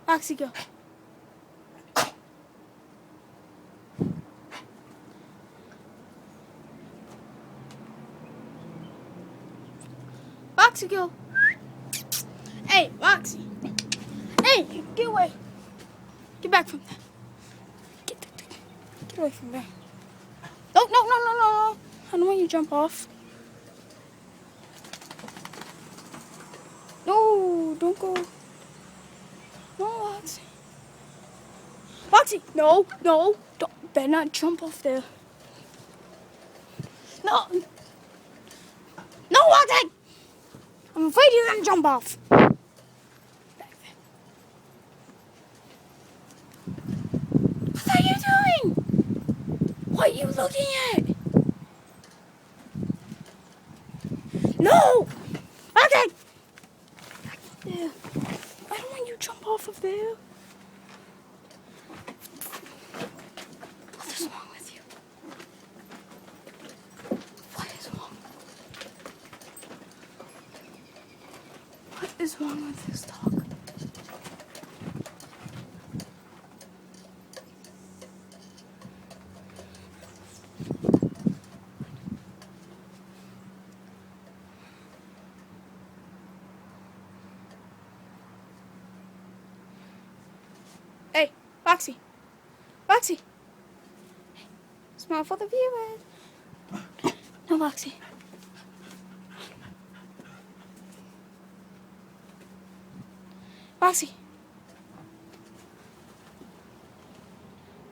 Foxy, go. Foxy, go. Hey, Foxy. Hey, get away. Get back from there. Get away from there. No. I don't want you to jump off. No, don't go. No, Foxy. Foxy, no, don't. Better not jump off there. No, Foxy. I'm afraid you're gonna jump off. Back there. What are you doing? What are you looking at? No! Okay! Yeah. I don't want you to jump off of there. What is wrong with you? What is wrong? What is wrong with this dog? Hey, Foxy. Foxy. Hey, smile for the viewers. No, Foxy. Foxy.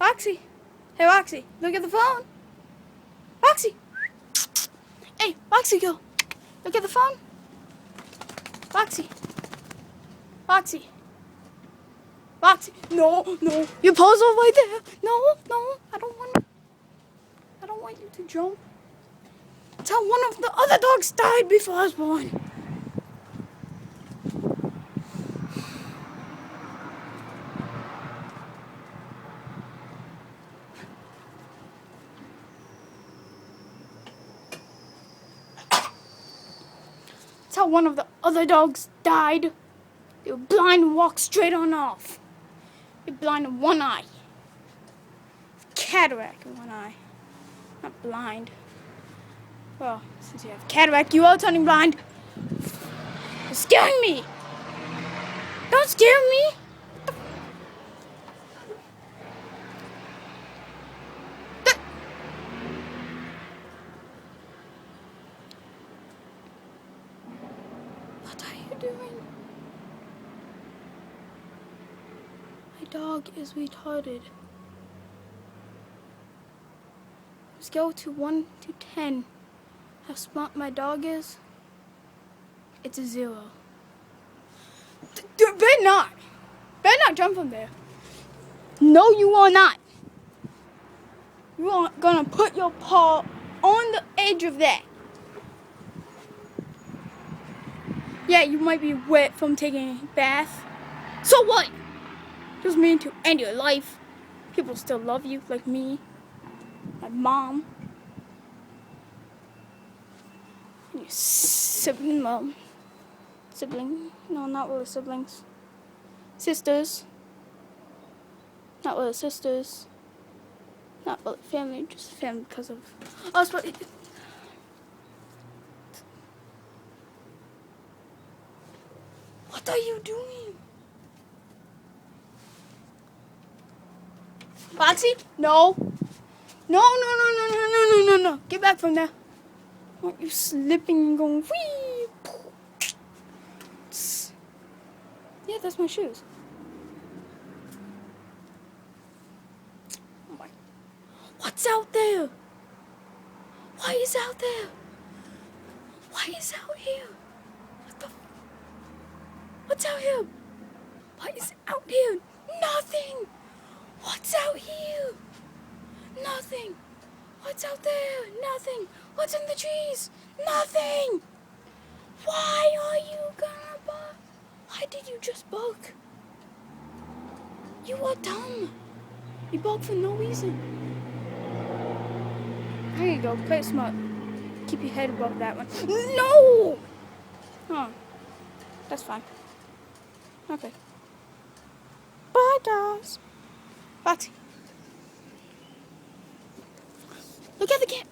Foxy. Hey, Foxy. Look at the phone. Foxy. Hey, Foxy, go. Look at the phone. Foxy. Foxy. Foxy. No. Your paws are right there. No. I don't want you to jump. Tell one of the other dogs died before I was born. Tell one of the other dogs died. They were blind and walked straight on off. You're blind in one eye. Cataract in one eye. Not blind. Well, since you have cataract, you are turning blind. You're scaring me. Don't scare me. What are you doing? My dog is retarded. Scale to 1 to 10. How smart my dog is? It's a 0. You better not jump from there. No, you are not. You are gonna put your paw on the edge of that. Yeah, you might be wet from taking a bath. So what? Doesn't mean to end your life. People still love you, like me. My mom. And your sibling. No, not really siblings. Sisters. Not really sisters. Not really family, just family because of us. But what are you doing? Foxy? No. No. Get back from there. I want you slipping and going whee. Yeah, that's my shoes. Oh my. What's out there? Why is out there? Why is out here? What's out here? What is out here? Nothing. What's out here? Nothing. What's out there? Nothing. What's in the trees? Nothing. Why are you gonna bark? Why did you just bark? You are dumb. You bark for no reason. There you go. Play it smart. Keep your head above that one. No! Oh. That's fine. Okay. hot dogs. Foxy. Look at the camera.